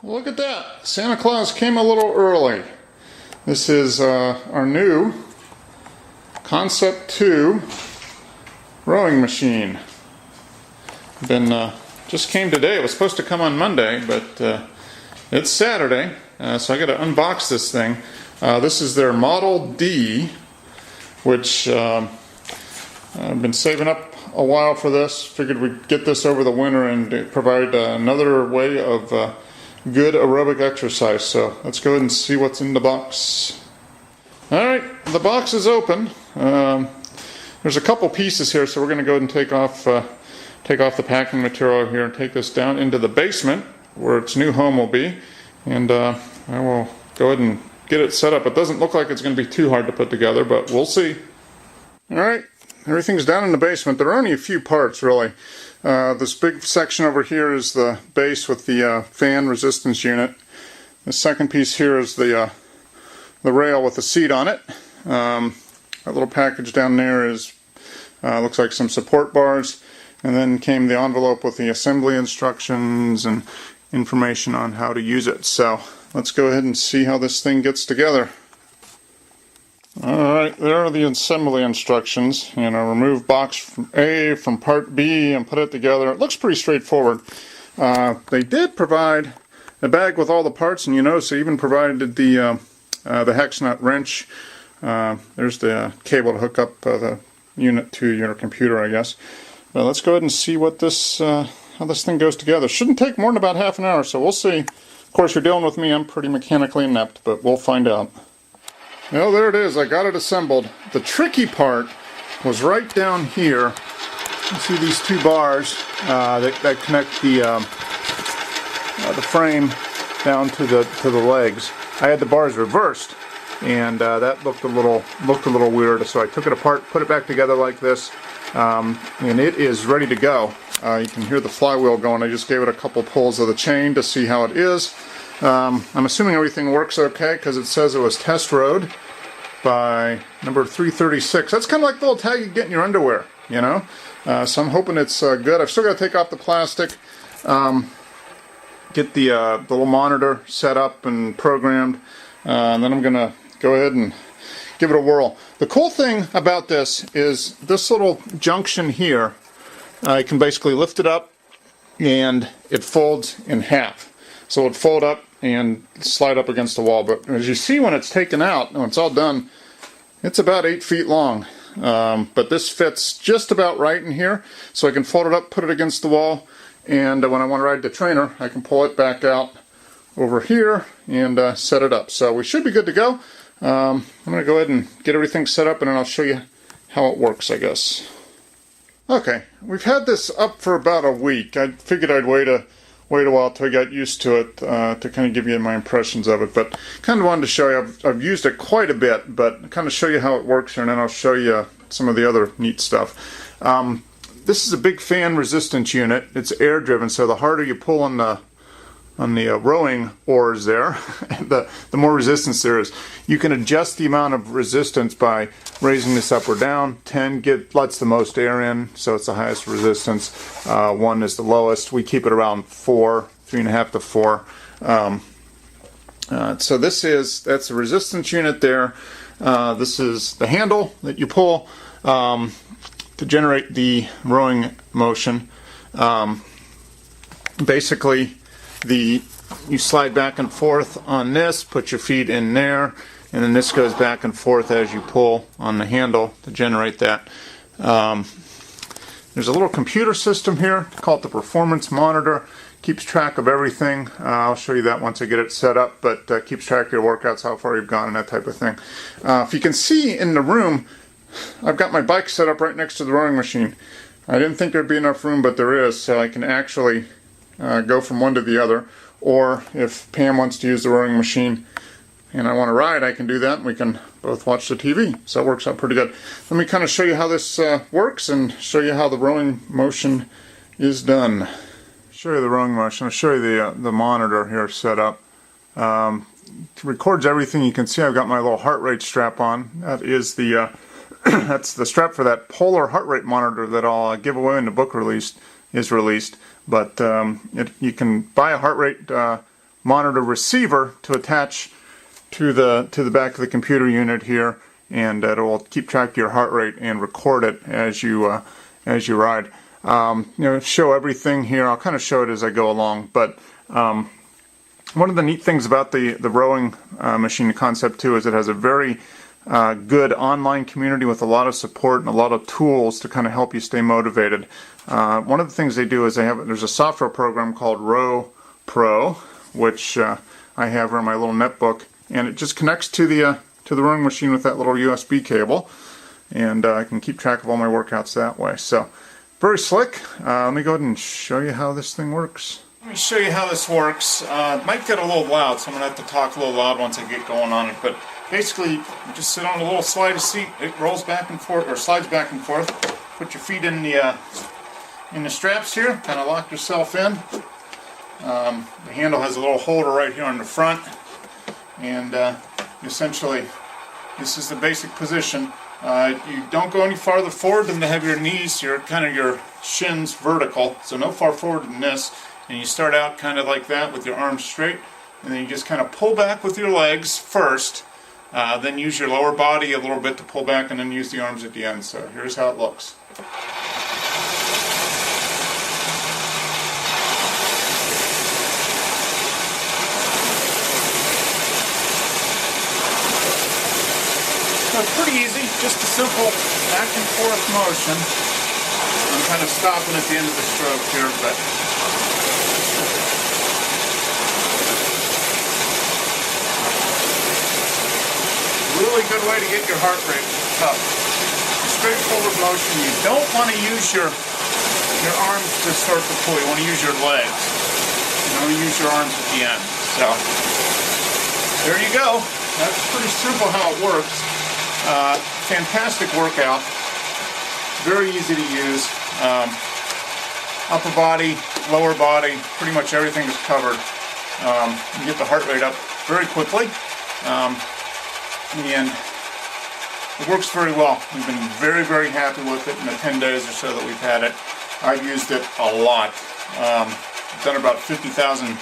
Look at that! Santa Claus came a little early. This is our new Concept 2 rowing machine. Just came today. It was supposed to come on Monday, but it's Saturday, so I got to unbox this thing. This is their Model D, which I've been saving up a while for this. Figured we'd get this over the winter and provide another way of good aerobic exercise. So let's go ahead and see what's in the box. Alright, the box is open. There's a couple pieces here, so we're going to go ahead and take off the packing material here and take this down into the basement where its new home will be. And I will go ahead and get it set up. It doesn't look like it's going to be too hard to put together, but we'll see. Alright, everything's down in the basement. There are only a few parts, really. This big section over here is the base with the fan resistance unit. The second piece here is the rail with the seat on it. That little package down there is looks like some support bars, and then came the envelope with the assembly instructions and information on how to use it. So let's go ahead and see how this thing gets together. Alright, there are the assembly instructions. Remove box A from part B and put it together. It looks pretty straightforward. They did provide a bag with all the parts, and you notice they even provided the hex nut wrench. There's the cable to hook up the unit to your computer, I guess. But let's go ahead and see what this how this thing goes together. Shouldn't take more than about half an hour, so we'll see. Of course, you're dealing with me. I'm pretty mechanically inept, but we'll find out. Well, there it is. I got it assembled. The tricky part was right down here. You see these two bars that connect the frame down to the legs. I had the bars reversed, and that looked a little weird. So I took it apart, put it back together like this, and it is ready to go. You can hear the flywheel going. I just gave it a couple pulls of the chain to see how it is. I'm assuming everything works okay because it says it was test rode by number 336. That's kind of like the little tag you get in your underwear, you know. So I'm hoping it's good. I've still got to take off the plastic, get the little monitor set up and programmed, and then I'm going to go ahead and give it a whirl. The cool thing about this is this little junction here. I can basically lift it up and it folds in half. So it'll fold up and slide up against the wall. But as you see, when it's taken out, when it's all done, it's about 8 feet long. But this fits just about right in here. So I can fold it up, put it against the wall, and when I want to ride the trainer, I can pull it back out over here and set it up. So we should be good to go. I'm going to go ahead and get everything set up, and then I'll show you how it works, I guess. Okay, we've had this up for about a week. I figured I'd wait a while till I got used to it to kind of give you my impressions of it, but kind of wanted to show you. I've used it quite a bit, but kind of show you how it works here, and then I'll show you some of the other neat stuff. This is a big fan resistance unit. It's air driven, so the harder you pull on the rowing oars there, the more resistance there is. You can adjust the amount of resistance by raising this up or down. 10 lets the most air in, so it's the highest resistance. 1 is the lowest. We keep it around 4, 3.5 to 4. So that's the resistance unit there. This is the handle that you pull to generate the rowing motion. Basically, you slide back and forth on this, put your feet in there, and then this goes back and forth as you pull on the handle to generate that. There's a little computer system here, call it the performance monitor. Keeps track of everything. I'll show you that once I get it set up, but keeps track of your workouts, how far you've gone, and that type of thing. If you can see in the room, I've got my bike set up right next to the rowing machine. I didn't think there'd be enough room, but there is, so I can actually go from one to the other. Or if Pam wants to use the rowing machine and I want to ride, I can do that, and we can both watch the TV. So it works out pretty good. Let me kind of show you how this works and show you how the rowing motion is done. Show you the rowing motion. I'll show you the monitor here set up. It records everything. You can see I've got my little heart rate strap on. That is the that's the strap for that Polar heart rate monitor that I'll give away when the book is released. But you can buy a heart rate monitor receiver to attach to the back of the computer unit here, and it will keep track of your heart rate and record it as you ride. Show everything here. I'll kind of show it as I go along, but one of the neat things about the rowing machine Concept 2 is it has a very good online community with a lot of support and a lot of tools to kind of help you stay motivated. One of the things they do is there's a software program called Row Pro, which I have in my little netbook, and it just connects to the rowing machine with that little USB cable, and I can keep track of all my workouts that way. So very slick. Let me go ahead and show you how this thing works. Let me show you how this works. It might get a little loud, so I'm going to have to talk a little loud once I get going on it. But basically, you just sit on a little slide seat. It rolls back and forth, or slides back and forth. Put your feet in the straps here. Kind of lock yourself in. The handle has a little holder right here on the front, and essentially, this is the basic position. You don't go any farther forward than to have your knees, your shins vertical, so no far forward than this. And you start out kind of like that with your arms straight, and then you just kind of pull back with your legs first, then use your lower body a little bit to pull back, and then use the arms at the end. So here's how it looks. So it's pretty easy, just a simple back and forth motion. I'm kind of stopping at the end of the stroke here, but really good way to get your heart rate up. Straightforward motion. You don't want to use your arms to start the pull. You want to use your legs. You don't want to use your arms at the end. So there you go. That's pretty simple how it works. Fantastic workout. Very easy to use. Upper body, lower body, pretty much everything is covered. You get the heart rate up very quickly. And it works very well. We've been very, very happy with it in the 10 days or so that we've had it. I've used it a lot. I've done about 50,000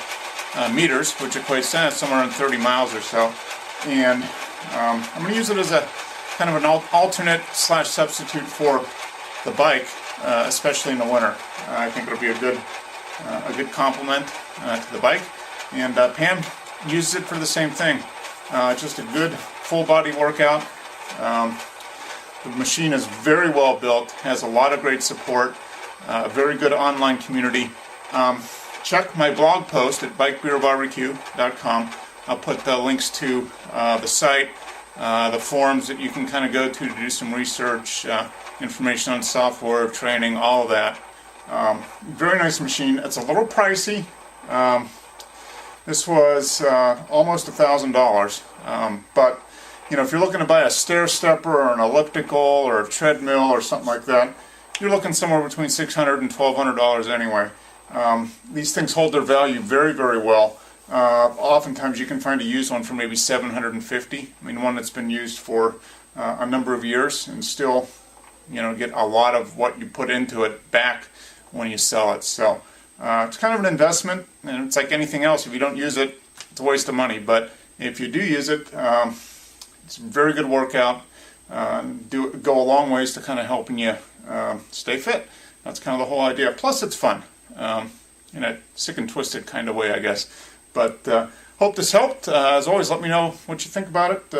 meters, which equates to somewhere around 30 miles or so. And I'm going to use it as a kind of an alternate / substitute for the bike, especially in the winter. I think it'll be a good complement to the bike. And Pam uses it for the same thing. Just a good full body workout. The machine is very well built, has a lot of great support, a very good online community. Check my blog post at bikebeerbarbecue.com. I'll put the links to the site, the forums that you can kind of go to do some research, information on software, training, all of that. Very nice machine. It's a little pricey. This was almost $1,000, but if you're looking to buy a stair stepper or an elliptical or a treadmill or something like that, you're looking somewhere between $600 and $1,200 anyway. These things hold their value very, very well. Oftentimes you can find a used one for maybe $750. I mean, one that's been used for a number of years and still, get a lot of what you put into it back when you sell it. So it's kind of an investment, and it's like anything else. If you don't use it, it's a waste of money. But if you do use it, it's a very good workout. Go a long ways to kind of helping you stay fit. That's kind of the whole idea. Plus, it's fun in a sick and twisted kind of way, I guess. But hope this helped. As always, let me know what you think about it.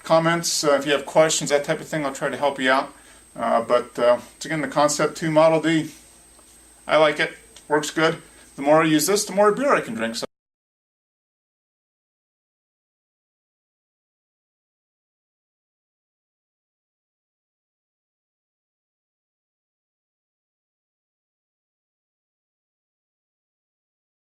Comments, if you have questions, that type of thing, I'll try to help you out. But once again, the Concept 2 Model D, I like it. Works good. The more I use this, the more beer I can drink. So